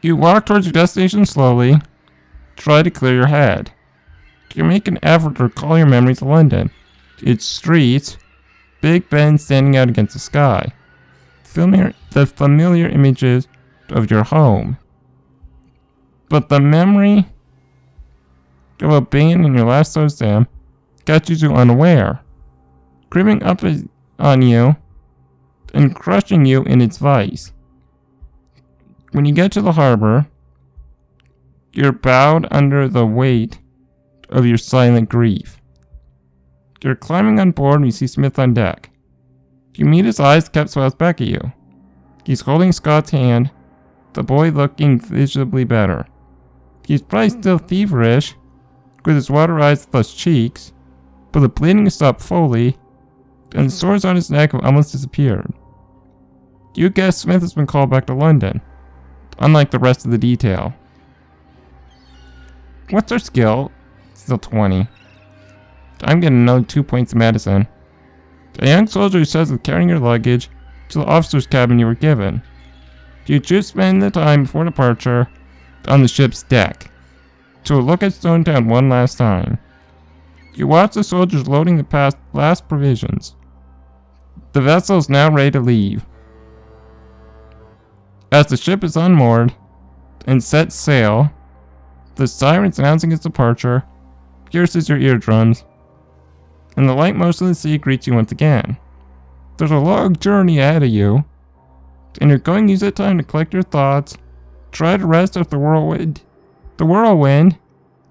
You walk towards your destination slowly. Try to clear your head. You make an effort to recall your memories of London. Its streets, Big Ben standing out against the sky. The familiar images of your home. But the memory of a band in your last exam catches you unaware, creeping up on you and crushing you in its vice. When you get to the harbor, you're bowed under the weight of your silent grief. You're climbing on board when you see Smith on deck. You meet his eyes kept smiles back at you. He's holding Scott's hand, the boy looking visibly better. He's probably still feverish, with his water eyes plus cheeks, but the bleeding has stopped fully, and the sores on his neck have almost disappeared. You guess Smith has been called back to London, unlike the rest of the detail. What's her skill? Still 20. I'm getting another 2 points of medicine. A young soldier who says with carrying your luggage to the officer's cabin you were given. You choose to spend the time before departure on the ship's deck, to look at Stone Town one last time. You watch the soldiers loading the last provisions. The vessel is now ready to leave. As the ship is unmoored and sets sail, the sirens announcing its departure pierces your eardrums, and the light motion of the sea greets you once again. There's a long journey ahead of you, and you're going to use that time to collect your thoughts, try to rest off the whirlwind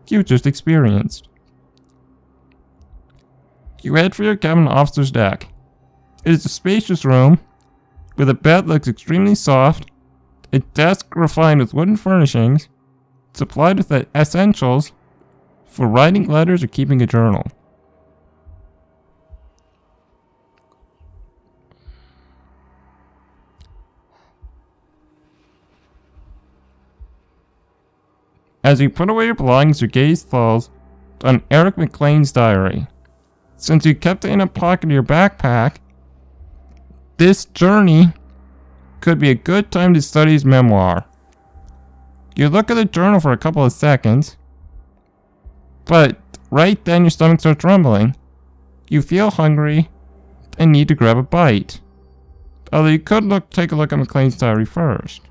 you just experienced. You head for your cabin on the officer's deck. It is a spacious room, with a bed that looks extremely soft, a desk refined with wooden furnishings, supplied with the essentials for writing letters or keeping a journal. As you put away your belongings, your gaze falls on Eric McLean's diary. Since you kept it in a pocket of your backpack, this journey could be a good time to study his memoir. You look at the journal for a couple of seconds, but right then your stomach starts rumbling. You feel hungry and need to grab a bite. Although you could take a look at McLean's diary first.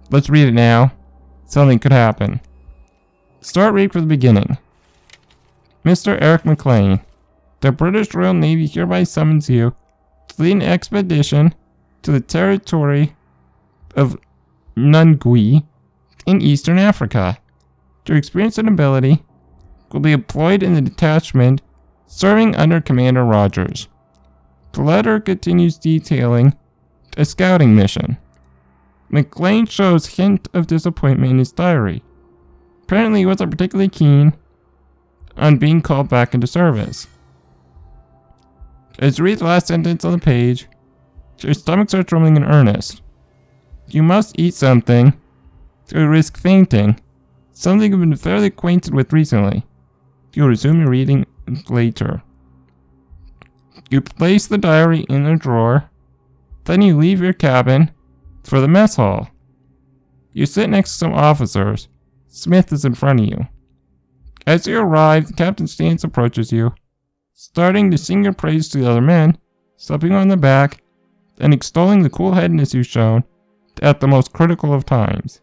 Let's read it now. Something could happen. Start read from the beginning. Mr. Eric McLean, the British Royal Navy hereby summons you to lead an expedition to the territory of Nungui in Eastern Africa. Your experience and ability will be employed in the detachment serving under Commander Rogers. The letter continues detailing a scouting mission. McLean shows hint of disappointment in his diary. Apparently he wasn't particularly keen on being called back into service. As you read the last sentence on the page, your stomach starts rumbling in earnest. You must eat something to risk fainting, something you've been fairly acquainted with recently. You'll resume your reading later. You place the diary in a drawer, then you leave your cabin for the mess hall. You sit next to some officers. Smith is in front of you. As you arrive, the captain stands and approaches you, starting to sing your praise to the other men, slapping you on the back, and extolling the cool-headedness you've shown at the most critical of times.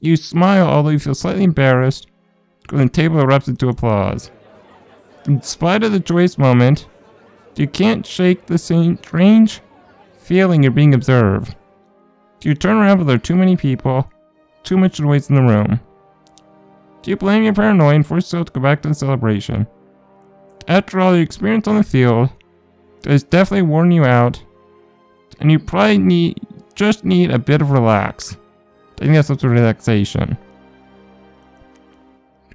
You smile, although you feel slightly embarrassed, when the table erupts into applause. In spite of the joyous moment, you can't shake the strange feeling you're being observed. You turn around, but there are too many people, too much noise in the room. Do you blame your paranoia and force yourself to go back to the celebration? After all, your experience on the field has definitely worn you out, and you probably just need a bit of relax. I think that's what's relaxation.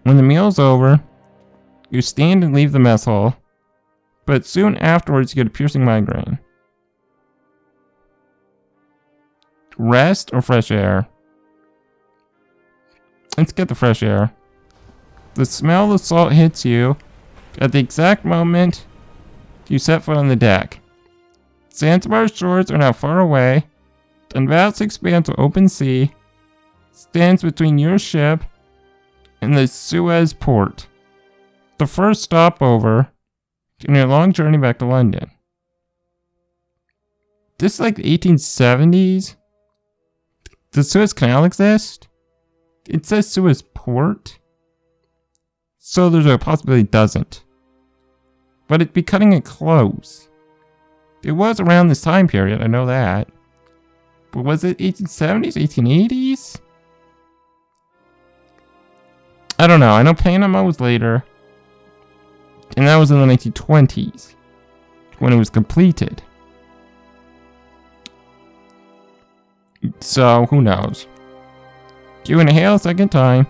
When the meal is over, you stand and leave the mess hall, but soon afterwards you get a piercing migraine. Rest or fresh air? Let's get the fresh air. The smell of salt hits you at the exact moment you set foot on the deck. Zanzibar's shores are now far away, An vast expanse of open sea stands between your ship and the Suez port, the first stopover in your long journey back to London. This is like the 1870s. Does Suez Canal exist? It says Suez Port, so there's a possibility it doesn't. But it'd be cutting it close. It was around this time period, I know that. But was it 1870s, 1880s? I don't know. I know Panama was later. And that was in the 1920s. When it was completed. So, who knows? You inhale a second time,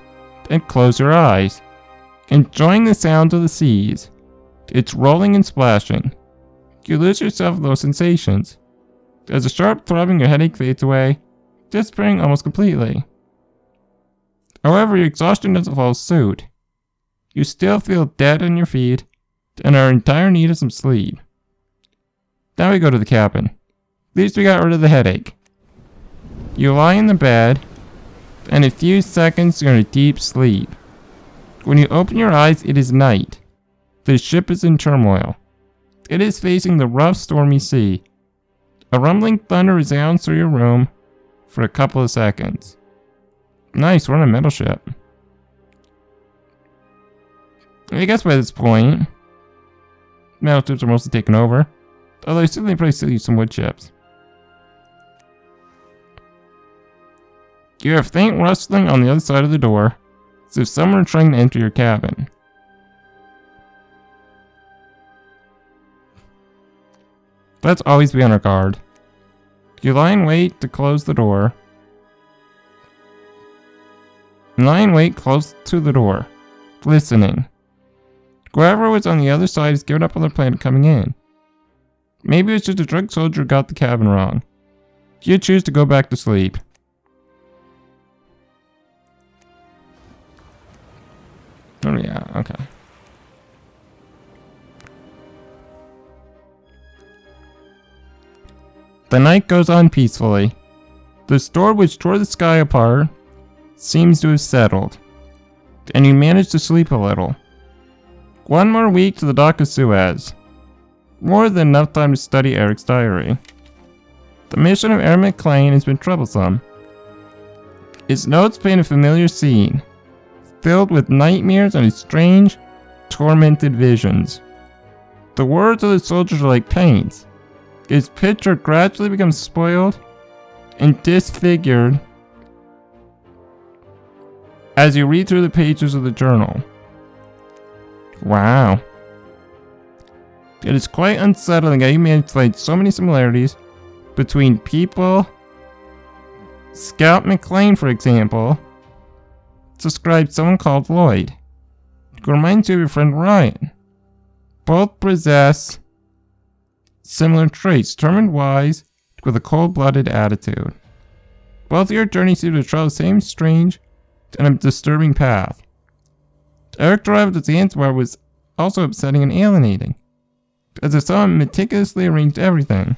then close your eyes. Enjoying the sound of the seas. It's rolling and splashing. You lose yourself in those sensations. As a sharp throbbing, your headache fades away, disappearing almost completely. However, your exhaustion doesn't follow suit. You still feel dead on your feet, and are in dire need of some sleep. Now we go to the cabin. At least we got rid of the headache. You lie in the bed, and in a few seconds you're in a deep sleep. When you open your eyes, it is night. The ship is in turmoil. It is facing the rough, stormy sea. A rumbling thunder resounds through your room for a couple of seconds. Nice, we're on a metal ship. I guess by this point, metal ships are mostly taken over. Although I certainly probably still use some wood chips. You have faint rustling on the other side of the door, as if someone were trying to enter your cabin. Let's always be on our guard. You lie in wait to close the door. Lie in wait close to the door, listening. Whoever was on the other side has given up on their plan of coming in. Maybe it's just a drunk soldier who got the cabin wrong. You choose to go back to sleep. Oh yeah, okay. The night goes on peacefully. The storm which tore the sky apart seems to have settled, and you manage to sleep a little. One more week to the dock of Suez. More than enough time to study Eric's diary. The mission of Eric McLean has been troublesome. His notes paint a familiar scene, filled with nightmares and strange, tormented visions. The words of the soldiers are like paints. His picture gradually becomes spoiled and disfigured as you read through the pages of the journal. Wow. It is quite unsettling how you manage to find so many similarities between people. Scout McLean, for example, described someone called Lloyd, who reminds you of your friend Ryan. Both possess similar traits, determined wise, with a cold-blooded attitude. Both your journeys seem to travel the same strange and a disturbing path. Eric arrived at Zanzibar was also upsetting and alienating, as if someone meticulously arranged everything,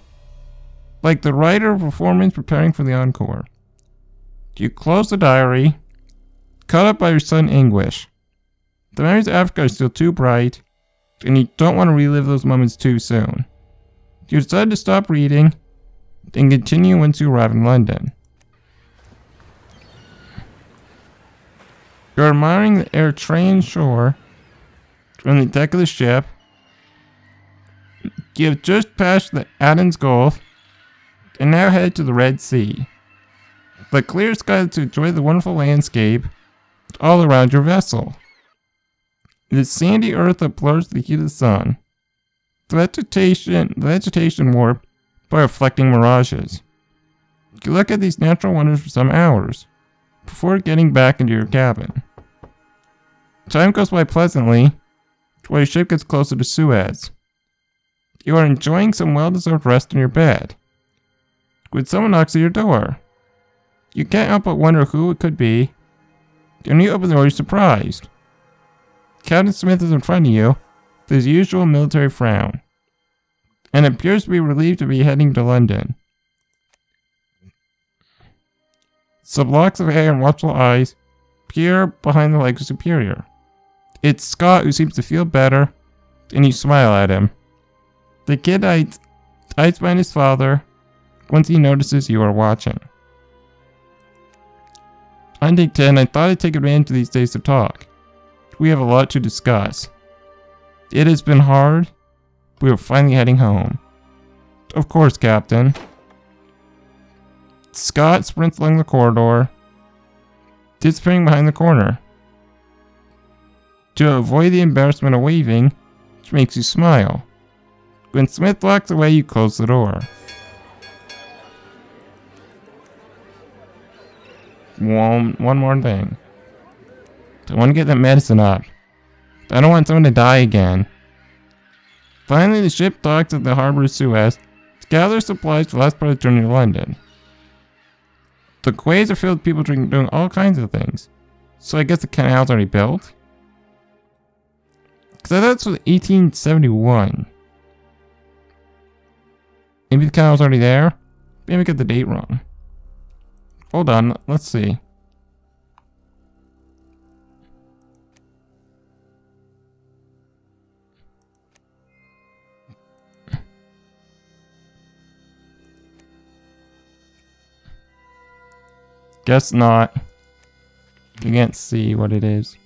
like the writer of performance preparing for the encore. You close the diary, caught up by your sudden anguish. The memories of Africa are still too bright, and you don't want to relive those moments too soon. You decide to stop reading, and continue once you arrive in London. You're admiring the Eritrean shore from the deck of the ship. You have just passed the Aden's Gulf, and now head to the Red Sea. The clear sky lets you enjoy the wonderful landscape all around your vessel. It is sandy earth that blurs the heat of the sun. The vegetation warped by reflecting mirages. You look at these natural wonders for some hours, before getting back into your cabin. Time goes by pleasantly, while your ship gets closer to Suez. You are enjoying some well-deserved rest in your bed, when someone knocks at your door. You can't help but wonder who it could be, and you open the door, you're surprised. Captain Smith is in front of you, with his usual military frown, and appears to be relieved to be heading to London. Some locks of hair and watchful eyes peer behind the legs of Superior. It's Scott who seems to feel better, and you smile at him. The kid hides behind his father once he notices you are watching. On day 10, I thought I'd take advantage of these days to talk. We have a lot to discuss. It has been hard. We are finally heading home. Of course, Captain. Scott sprints along the corridor, disappearing behind the corner. To avoid the embarrassment of waving, which makes you smile. When Smith walks away, you close the door. One more thing. I want to get that medicine up. I don't want someone to die again. Finally, the ship docks at the harbor of Suez to gather supplies for the last part of the journey to London. The quays are filled with people doing all kinds of things. So I guess the canal's already built? Because I thought this was 1871. Maybe the canal's already there? Maybe I got the date wrong. Hold on, let's see. Guess not. You can't see what it is.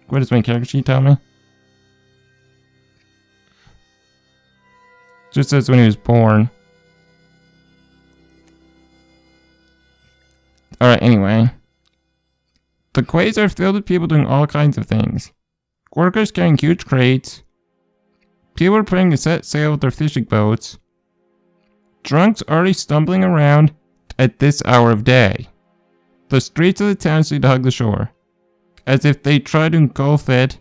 What does my character sheet tell me? Just says when he was born. Alright, anyway. The quays are filled with people doing all kinds of things. Workers carrying huge crates. People are preparing to set sail with their fishing boats. Drunks already stumbling around at this hour of day. The streets of the town seem to hug the shore, as if they try to engulf it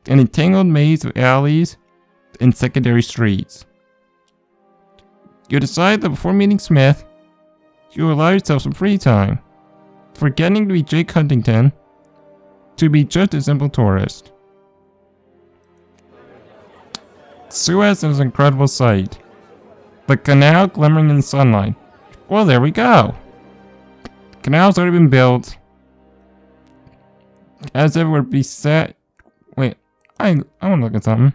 in a tangled maze of alleys and secondary streets. You decide that before meeting Smith, you allow yourself some free time, forgetting to be Jake Huntington, to be just a simple tourist. Suez is an incredible sight. The canal glimmering in the sunlight. Well, there we go. The canal's already been built. As if it would be set. Wait, I want to look at something.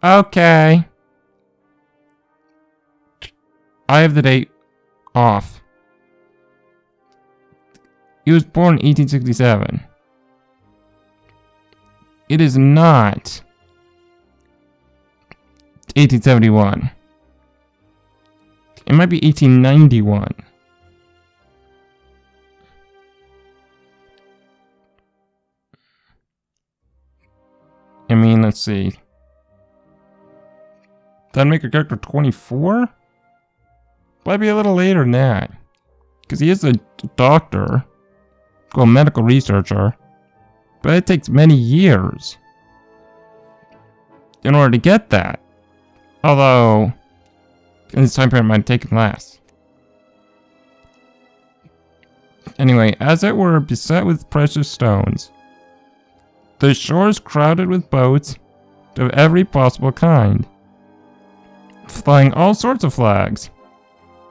Okay. I have the date off. He was born in 1867. It is not 1871. It might be 1891. I mean, let's see. That'd make a character 24? Might be a little later than that. Because he is a doctor. Well, medical researcher. But it takes many years in order to get that. Although, in this time period, it might have taken less. Anyway, as it were beset with precious stones, the shore is crowded with boats of every possible kind, flying all sorts of flags.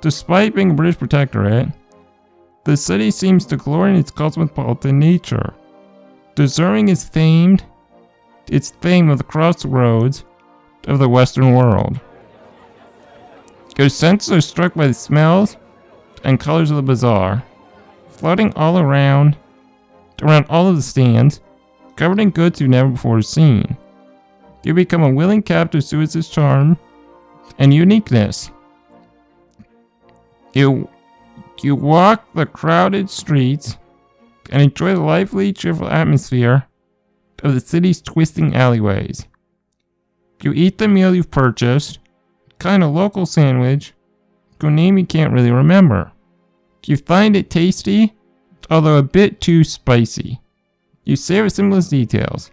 Despite being a British protectorate, the city seems to glory in its cosmopolitan nature, deserving its fame of the crossroads of the Western world. Your senses are struck by the smells and colors of the bazaar, floating all around all of the stands, covered in goods you've never before seen. You become a willing captive to Suez's charm and uniqueness. You walk the crowded streets and enjoy the lively, cheerful atmosphere of the city's twisting alleyways. You eat the meal you've purchased, kind of local sandwich, whose name you can't really remember. You find it tasty, although a bit too spicy. You savor the simplest details.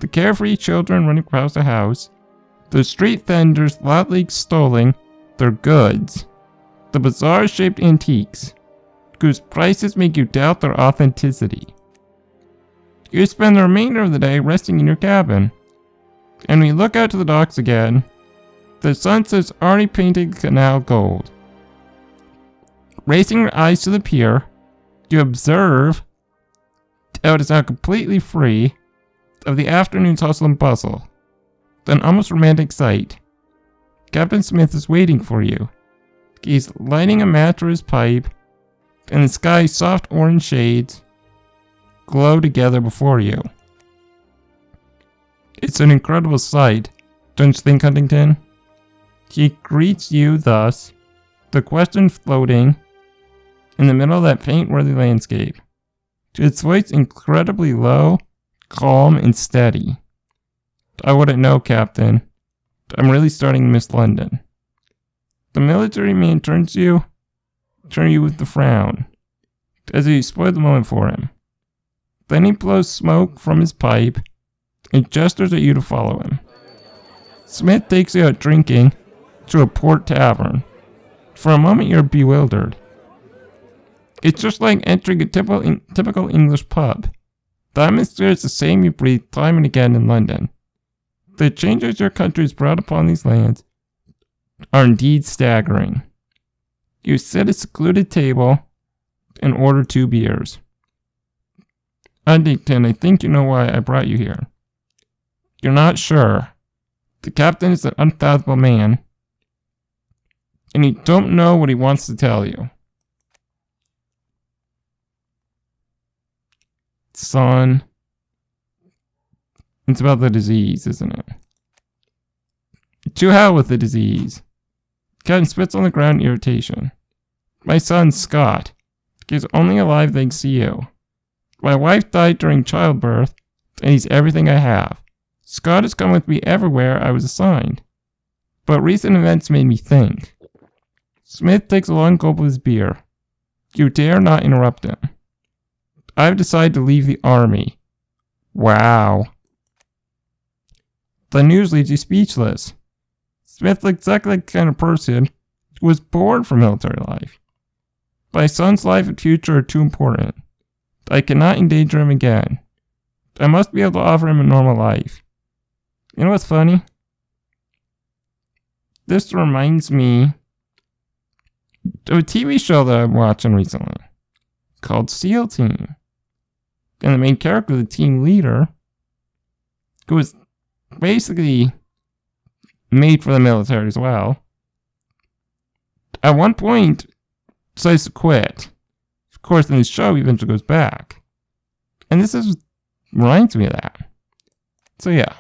The carefree children running from house to house, the street vendors loudly extolling their goods, the bazaar-shaped antiques, whose prices make you doubt their authenticity. You spend the remainder of the day resting in your cabin, and when you look out to the docks again, the sunset's already painted the canal gold. Raising your eyes to the pier, you observe how it is now completely free of the afternoon's hustle and bustle. An almost romantic sight. Captain Smith is waiting for you. He's lighting a match for his pipe, and the sky's soft orange shades glow together before you. It's an incredible sight, don't you think, Huntington? He greets you thus, the question floating in the middle of that paint-worthy landscape. Its voice incredibly low, calm, and steady. I wouldn't know, Captain. I'm really starting to miss London. The military man turns you with a frown, as if you spoiled the moment for him. Then he blows smoke from his pipe and gestures at you to follow him. Smith takes you out drinking to a port tavern. For a moment you're bewildered. It's just like entering a typical English pub. The atmosphere is the same you breathe time and again in London. The changes your country has brought upon these lands are indeed staggering. You sit at a secluded table and order 2 beers. Huntington, I think you know why I brought you here. You're not sure. The captain is an unfathomable man, and you don't know what he wants to tell you. Son, it's about the disease, isn't it? To hell with the disease. Captain spits on the ground in irritation. My son, Scott, is only alive thanks to you. My wife died during childbirth, and he's everything I have. Scott has come with me everywhere I was assigned. But recent events made me think. Smith takes a long gulp of his beer. You dare not interrupt him. I've decided to leave the army. Wow. The news leaves you speechless. Smith looks exactly like the kind of person who was born for military life. My son's life and future are too important. I cannot endanger him again. I must be able to offer him a normal life. You know what's funny? This reminds me of a TV show that I'm watching recently called SEAL Team. And the main character, the team leader, who was basically made for the military as well, at one point decides to quit. Of course, in the show, he eventually goes back. And this reminds me of that. So yeah.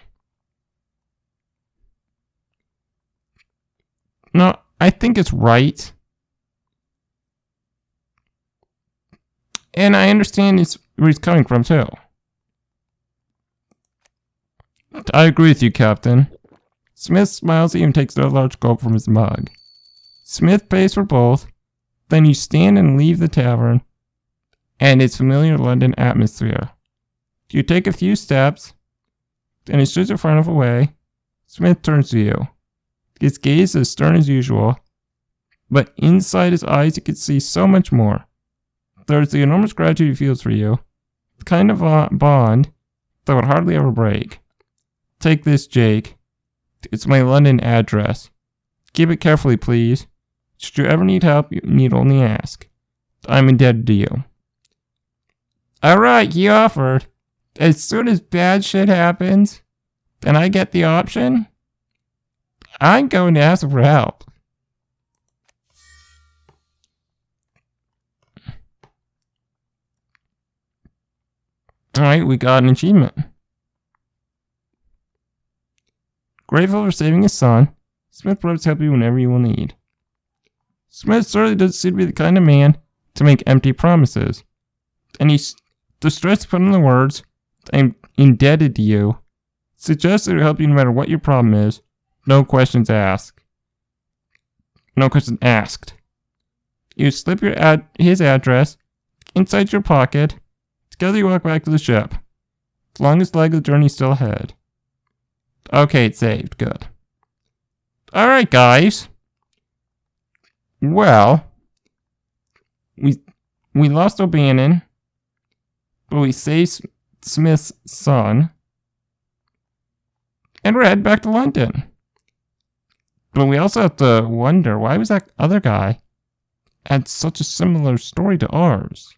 No, I think it's right. And I understand where he's coming from, too. I agree with you, Captain. Smith smiles at you and takes a large gulp from his mug. Smith pays for both. Then you stand and leave the tavern and its familiar London atmosphere. You take a few steps, and as soon as you're far enough away, Smith turns to you. His gaze is stern as usual, but inside his eyes you can see so much more. There's the enormous gratitude he feels for you, the kind of bond that would hardly ever break. Take this, Jake. It's my London address. Keep it carefully, please. Should you ever need help, you need only ask. I'm indebted to you. Alright, he offered. As soon as bad shit happens, and I get the option, I'm going to ask for help. Alright, we got an achievement. Grateful for saving his son, Smith promises to help you whenever you will need. Smith certainly doesn't seem to be the kind of man to make empty promises, and the stress put in the words, I'm indebted to you, suggests that it will help you no matter what your problem is, no questions asked. No questions asked. You slip his address inside your pocket. Together you walk back to the ship. The longest leg of the journey is still ahead. Okay, it's saved. Good. Alright, guys. Well, we lost O'Bannon, but we saved Smith's son, and we're heading back to London. But we also have to wonder, why was that other guy had such a similar story to ours.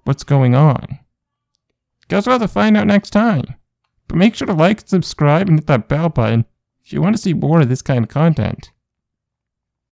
What's going on? Guess we'll have to find out next time. But make sure to like, subscribe, and hit that bell button if you want to see more of this kind of content.